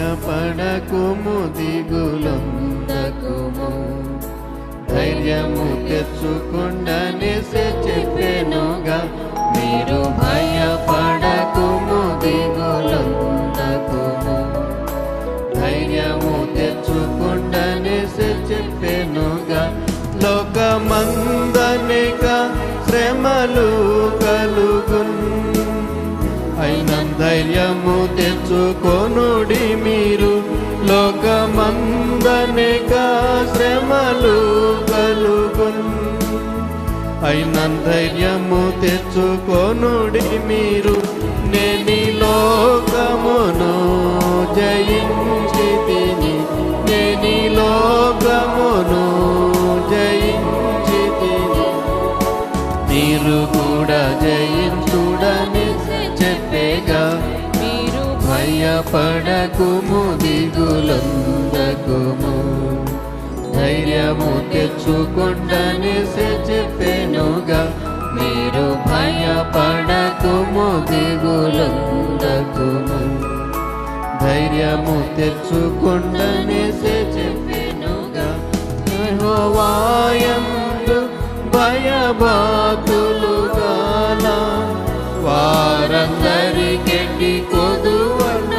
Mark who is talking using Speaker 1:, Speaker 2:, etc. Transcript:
Speaker 1: భయపడకుము దిగులొందకుము ధైర్యము తెచ్చుకొండనేసి చెప్పెనుగా మీరు భయపడకుము దిగులొందకుము ధైర్యము తెచ్చుకొండనేసి చెప్పెనుగా లోకమందనిక శ్రమలు కలుగున్ అయిన ధైర్యము తెచ్చుకొనుడి మీరు లోకమందనిక శ్రమలు కలుగున్ అయిన ధైర్యము తెచ్చుకొనుడి మీరు నేని లోకమును జయించితిని నేని లోకమును జయించితిని మీరు కూడా జయించుడని చెప్పేగా మీరు భయపడకుము దిగులొందకుము ధైర్యము తెచ్చుకొండనేసి చెప్పెనుగా మీరు భయపడకుము దిగులొందకుము ధైర్యము తెచ్చుకొండనేసి చెప్పెనుగా యెహోవాయందు భయభక్తులు గల వారందరికెట్టి